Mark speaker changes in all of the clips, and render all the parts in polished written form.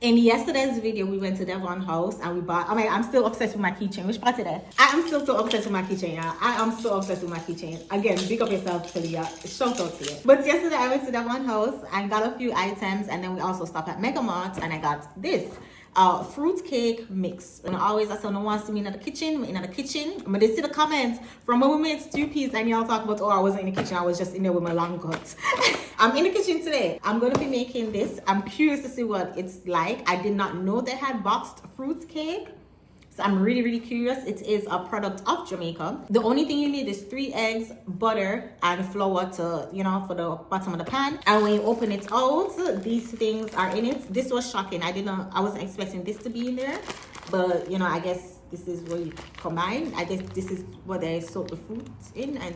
Speaker 1: In yesterday's video, we went to Devon House and we bought, I mean, I'm still obsessed with my keychain. Which part today? I am still so obsessed with my keychain, y'all. I am so obsessed with my keychain. Again, big up yourself, Talia. Shout out to you. But yesterday, I went to Devon House and got a few items, and then we also stopped at Mega Mart and I got this. Fruit cake mix. And always I said no one see me in the kitchen. I'm gonna see the comments from when we made stew peas and y'all talk about, oh, I wasn't in the kitchen, I was just in there with my long cut. I'm in the kitchen today. I'm gonna be making this. I'm curious to see what it's like. I did not know they had boxed fruit cake. So I'm really curious. It is a product of Jamaica. The only thing you need is 3 eggs, butter, and flour to, you know, for the bottom of the pan. And when you open it out, these things are in it. This was shocking. I wasn't expecting this to be in there. But, you know, I guess this is what you combine. I guess this is what they soak the fruit in. And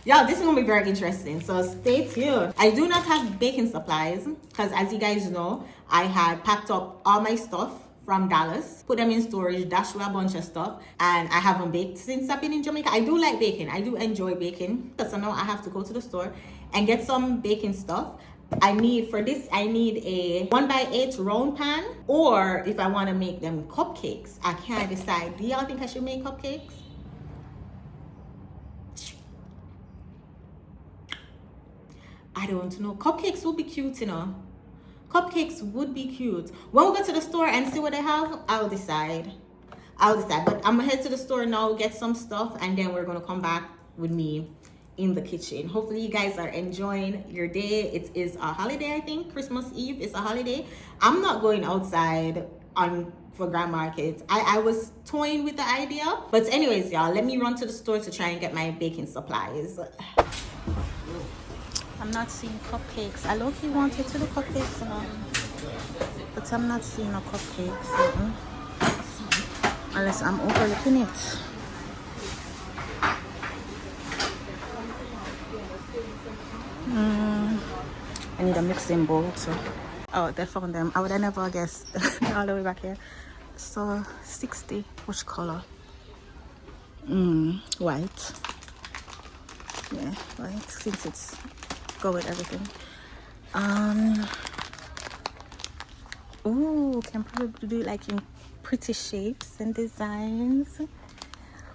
Speaker 1: yeah, this is gonna be very interesting. So stay tuned. I do not have baking supplies because, as you guys know, I had packed up all my stuff from Dallas, put them in storage, dashed with a bunch of stuff, and I haven't baked since I've been in Jamaica. I do like baking. I do enjoy baking. So now I have to go to the store and get some baking stuff. I need a 1x8 round pan, or if I want to make them cupcakes, I can't decide. Do y'all think I should make cupcakes? I don't know. Cupcakes would be cute, you know. Cupcakes would be cute. When we go to the store and see what they have, I'll decide. But I'm gonna head to the store now, get some stuff, and then we're gonna come back with me in the kitchen. Hopefully you guys are enjoying your day. It is a holiday, I think. Christmas Eve is a holiday. I'm not going outside for Grand Market. I was toying with the idea. But anyways, y'all, let me run to the store to try and get my baking supplies. I'm not seeing cupcakes. I low-key wanted to do cupcakes, but I'm not seeing no cupcakes. Unless I'm overlooking it. I need a mixing bowl too. Oh, they found them. I would have never guessed. All the way back here. So 60. Which color? White. Yeah, white. Since it's go with everything. Ooh, can probably do like in pretty shapes and designs,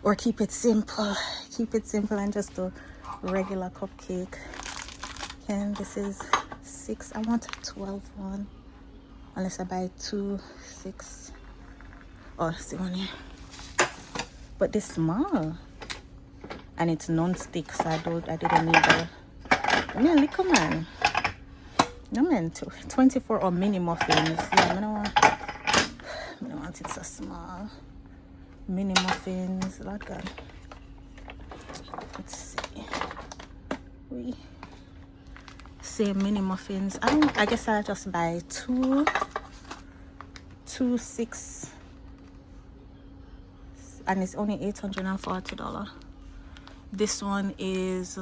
Speaker 1: or keep it simple and just a regular cupcake. And this is 6. I want a 12 one, unless I buy 2 6. Oh, see one here, but this small and it's non-stick, so I didn't need the little man. No man, 24 or mini muffins. Yeah, I don't want it so small. Mini muffins, Lord God. Let's see. We say mini muffins. I guess I'll just buy 2 6, and it's only $840. This one is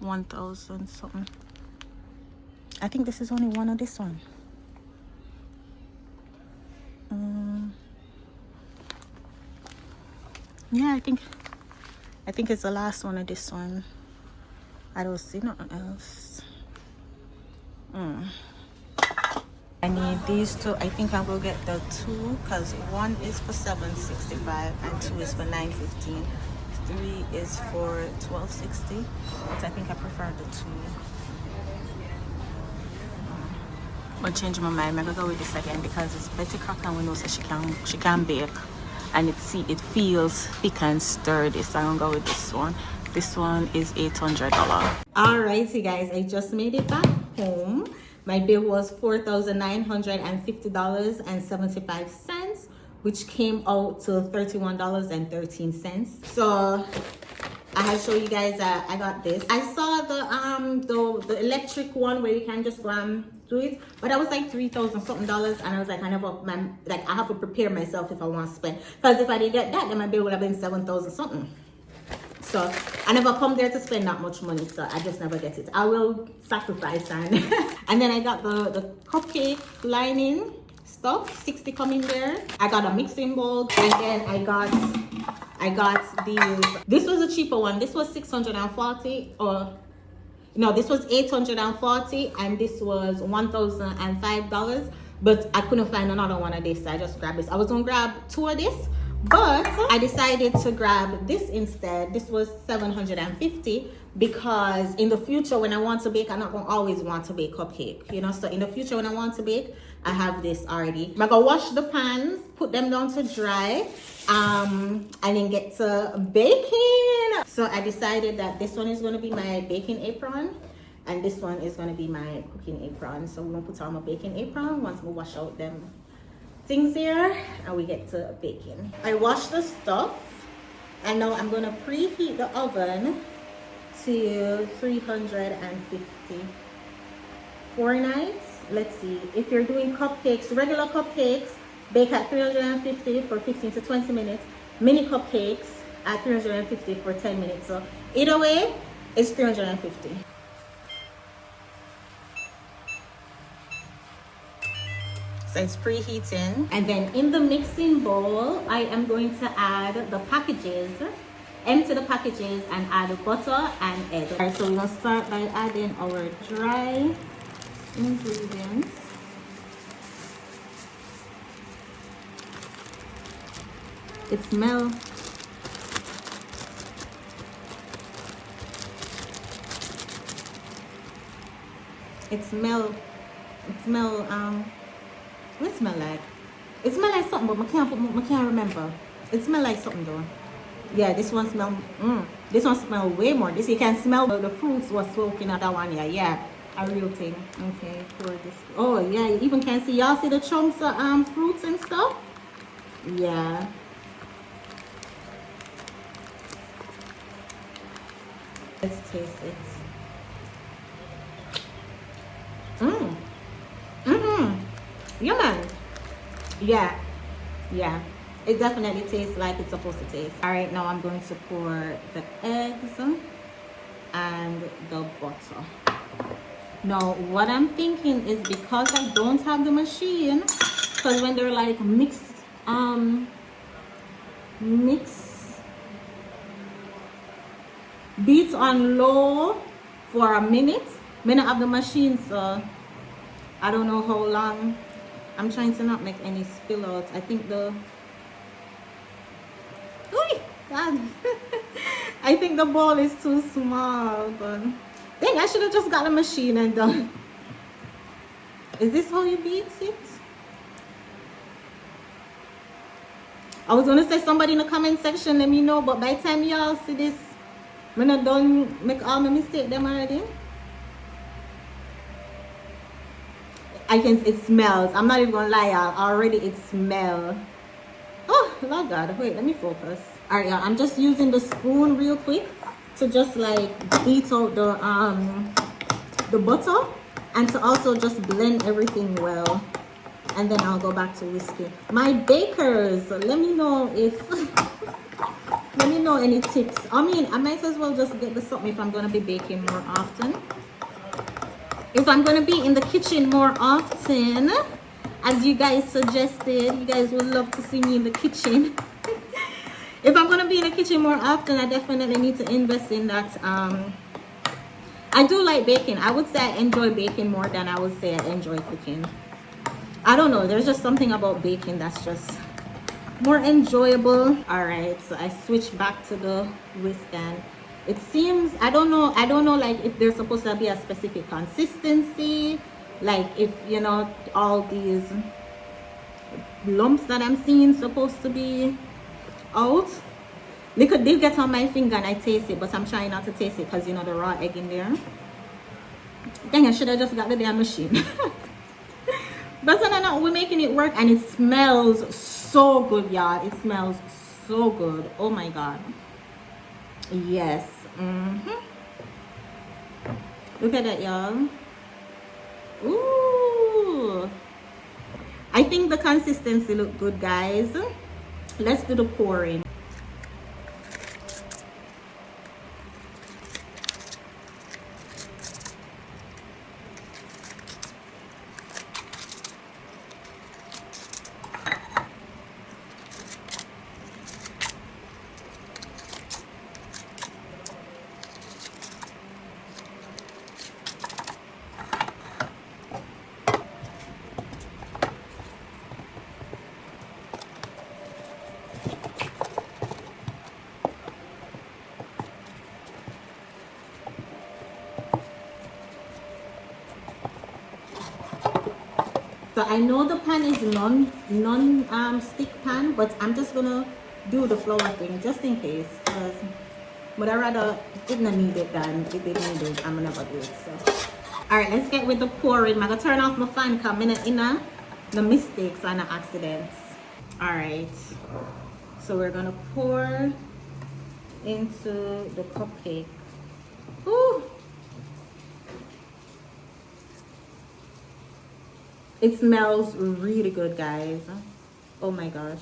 Speaker 1: 1,000 something. I think this is only one of this one. Yeah, I think it's the last one of this one. I don't see nothing else. I need these two. I think I will get the 2 because 1 is for $7.65 and 2 is for $9.15. 3 is for $12.60, but I think I prefer the 2. I'll change my mind. I'm gonna go with this again because it's Betty Crocker, and we know so she can bake, and it feels thick and sturdy. So I'm gonna go with this one. This one is $800. Alrighty guys, I just made it back home. My bill was $4,950.75, which came out to $31.13. So I had show you guys that I got this. I saw the electric one where you can just go and do it, but that was like $3,000 something, and I was like, I have to prepare myself if I want to spend, because if I didn't get that, then my bill would have been $7,000 something. So I never come there to spend that much money, so I just never get it. I will sacrifice and and then I got the cupcake lining stuff, 60 coming there. I got a mixing bowl, and then I got these. This was a cheaper one. This was $640, or no, this was $840, and this was $1,005. but I couldn't find another one of this, so I just grabbed this. I was gonna grab 2 of this, but I decided to grab this instead. This was $750 because in the future when I want to bake, I'm not gonna always want to bake cupcake, you know. So in the future when I want to bake, I have this already. I'm gonna wash the pans, put them down to dry, and then get to baking. So I decided that this one is gonna be my baking apron, and this one is gonna be my cooking apron. So we're gonna put on my baking apron once we wash out them things here and we get to baking. I washed the stuff and now I'm gonna preheat the oven to 350 for nights. Let's see, if you're doing cupcakes, regular cupcakes, bake at 350 for 15 to 20 minutes. Mini cupcakes at 350 for 10 minutes. So either way, it's 350. So it's preheating. And then in the mixing bowl, I am going to add the packages, empty the packages and add butter and egg. All right, so we're gonna start by adding our dry ingredients. It smells. What it smell like? It smell like something, but I can't remember. It smell like something though. Yeah, this one smell. This one smell way more. This you can smell the fruits was smoking at that one. Yeah, a real thing. Okay, pour this. Oh yeah, you even can see. Y'all see the chunks of fruits and stuff. Yeah. Let's taste it. Yeah, man. Yeah. It definitely tastes like it's supposed to taste. All right, now I'm going to pour the eggs and the butter. Now, what I'm thinking is because I don't have the machine, because when they're like mixed beats on low for a minute, may not have the machine, so I don't know how long. I'm trying to not make any spill out. I think the God. I think the bowl is too small, but dang, I should have just got a machine and done. Is this how you beat it? I was gonna say somebody in the comment section let me know, but by the time y'all see this, I'm not done make all my mistake them already. It smells. I'm not even gonna lie, y'all. Already it smells. Oh, Lord God. Wait, let me focus. Alright, y'all. I'm just using the spoon real quick to just like beat out the butter and to also just blend everything well. And then I'll go back to whisking. My bakers, let me know if let me know any tips. I mean, I might as well just get the something if I'm gonna be baking more often. If I'm going to be in the kitchen more often, as you guys suggested, you guys would love to see me in the kitchen. If I'm going to be in the kitchen more often, I definitely need to invest in that. I do like baking. I would say I enjoy baking more than I would say I enjoy cooking. I don't know. There's just something about baking that's just more enjoyable. All right, so I switched back to the whisk and it seems, I don't know like if there's supposed to be a specific consistency, like if, you know, all these lumps that I'm seeing supposed to be out. Liquid did get on my finger and I taste it, but I'm trying not to taste it because, you know, the raw egg in there. Dang, I should have just got the damn machine. But no, we're making it work and it smells so good, y'all. It smells so good. Oh my God. Yes. Look at that, y'all. Ooh, I think the consistency look good, guys. Let's do the pouring. So I know the pan is non-stick pan, but I'm just gonna do the flour thing just in case, because but I rather it not need it than if it need it, I'm gonna never do it. So all right, let's get with the pouring. I'm gonna turn off my fan because I'm in the mistakes and the accidents. All right, so we're gonna pour into the cupcake. Ooh. It smells really good, guys. Oh my gosh.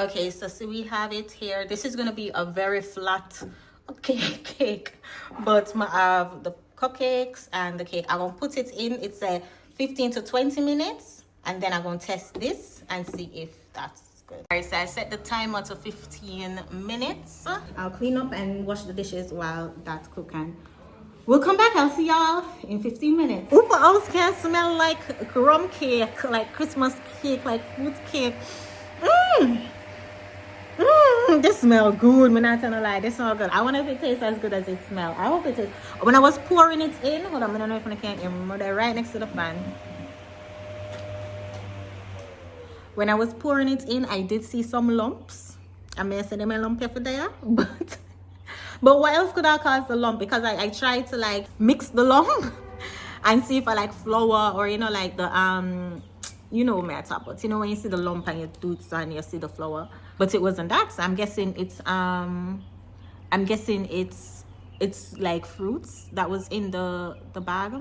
Speaker 1: Okay, so see we have it here. This is gonna be a very flat cake, but I have the cupcakes and the cake. I'm gonna put it in. It's a 15 to 20 minutes, and then I'm gonna test this and see if that's good. All right, so I set the timer to 15 minutes. I'll clean up and wash the dishes while that's cooking. We'll come back. I'll see y'all in 15 minutes. Upper house can smell like rum cake, like Christmas cake, like fruit cake. This smells good. I'm not gonna lie, this smells good. I wonder if it tastes as good as it smells. I hope it is. When I was pouring it in, hold on, I don't know if I can remember that right next to the fan. When I was pouring it in, I did see some lumps. I may say them a lump for there, but what else could I cause the lump? Because I tried to like mix the lump and see if I like flour or you know like the you know my top, but you know when you see the lump and you do it and you see the flour, but it wasn't that. So I'm guessing it's like fruits that was in the bag.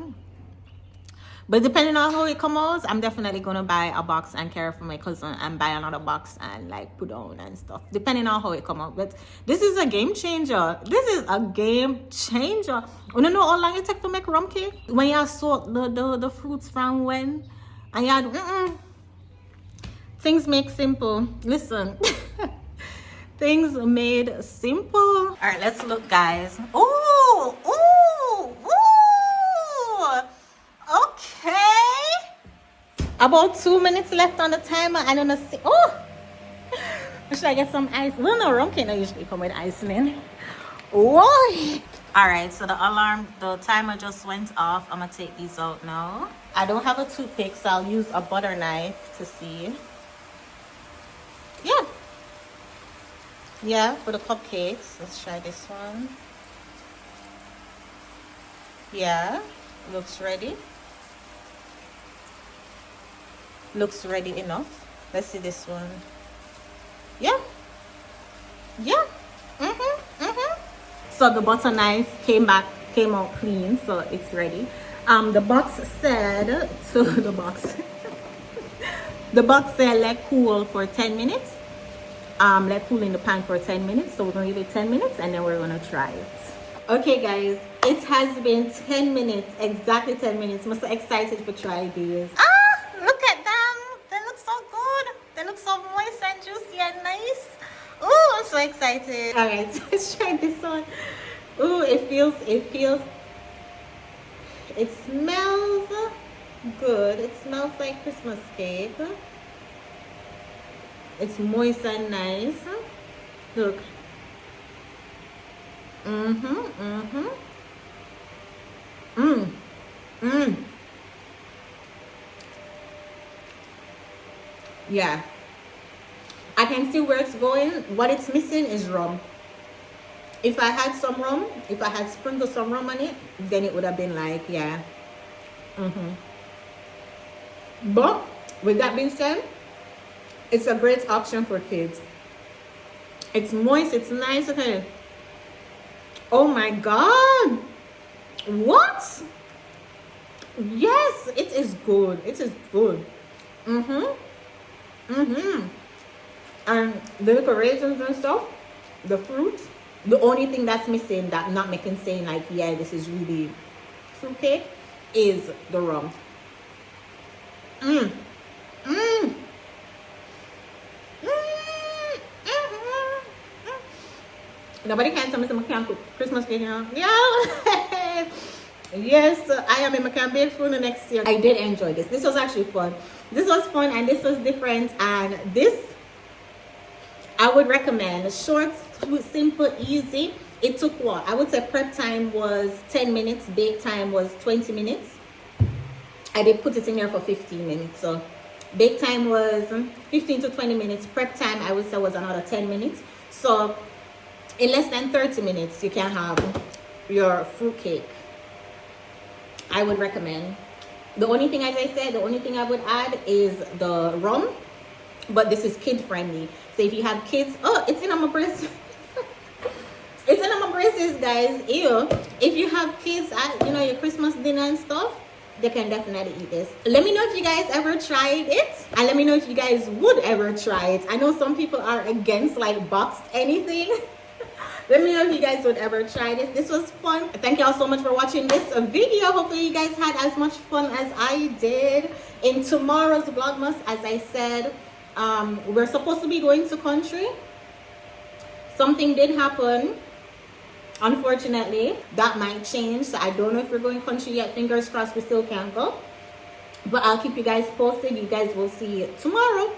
Speaker 1: But depending on how it comes out, I'm definitely gonna buy a box and carry for my cousin and buy another box and like put on and stuff. Depending on how it comes out. But this is a game changer. This is a game changer. You know how long it takes to make rum cake? When you sort the fruits from when and you had things make simple. Listen. Things made simple. All right, let's look, guys. Ooh, ooh, ooh. Okay. About 2 minutes left on the timer. I don't know. Oh, should I get some ice? Well, no, rum cake usually come with ice in. Whoa. All right, so the timer just went off. I'm gonna take these out now. I don't have a toothpick, so I'll use a butter knife to see. Yeah, for the cupcakes. Let's try this one. Yeah, looks ready. Looks ready enough. Let's see this one. Yeah. So the butter knife came out clean, so it's ready. The box said to the box. The box said let cool for 10 minutes. Let cool in the pan for 10 minutes. So we're gonna give it 10 minutes and then we're gonna try it. Okay guys, it has been 10 minutes, exactly 10 minutes. I'm so excited to try these. Look at them. They look so good. They look so moist and juicy and nice. Oh, I'm so excited. All right, so let's try this one. Oh, it smells good. It smells like Christmas cake. It's moist and nice. Look. Yeah, I can see where it's going. What it's missing is rum. If I had some rum, if I had sprinkled some rum on it, then it would have been like, yeah. But with that being said, it's a great option for kids. It's moist, it's nice. Okay. Oh my God. What? Yes, it is good. It is good. And the little raisins and stuff, the fruit. The only thing that's missing, that not making saying like, yeah, this is really fruit cake, is the rum. Nobody can tell me some can cook Christmas cake, you know? Yeah. Yes, I am in my can bake food the next year. I did enjoy this. This was actually fun. This was fun and this was different. And this, I would recommend. Short, simple, easy. It took what? I would say prep time was 10 minutes. Bake time was 20 minutes. I did put it in there for 15 minutes. So bake time was 15 to 20 minutes. Prep time, I would say, was another 10 minutes. So in less than 30 minutes, you can have your fruit cake. I would recommend. The only thing, as I said, the only thing I would add is the rum. But this is kid friendly. So if you have kids, oh, it's in on my braces. It's in on my braces, guys. Ew. If you have kids at, you know, your Christmas dinner and stuff, they can definitely eat this. Let me know if you guys ever tried it, and let me know if you guys would ever try it. I know some people are against like boxed anything. Let me know if you guys would ever try this. This was fun. Thank y'all so much for watching this video. Hopefully you guys had as much fun as I did. In tomorrow's Vlogmas, as I said, we're supposed to be going to country. Something did happen, unfortunately. That might change, so I don't know if we're going country yet. Fingers crossed we still can go, but I'll keep you guys posted. You guys will see it tomorrow.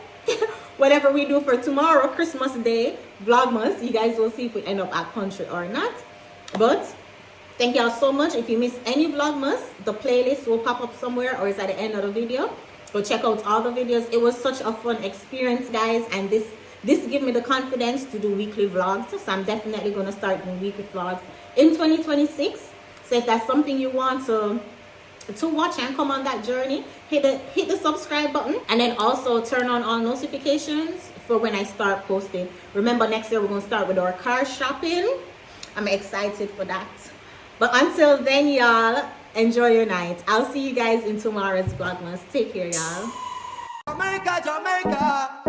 Speaker 1: Whatever we do for tomorrow, Christmas Day Vlogmas, you guys will see if we end up at country or not. But thank y'all so much. If you miss any Vlogmas, the playlist will pop up somewhere or it's at the end of the video. Go check out all the videos. It was such a fun experience, guys, and this gave me the confidence to do weekly vlogs. So I'm definitely going to start doing weekly vlogs in 2026. So if that's something you want to watch and come on that journey, hit the subscribe button, and then also turn on all notifications for when I start posting. Remember, next year we're going to start with our car shopping. I'm excited for that. But until then, y'all, enjoy your night. I'll see you guys in tomorrow's Vlogmas. Take care, y'all.
Speaker 2: Jamaica, Jamaica.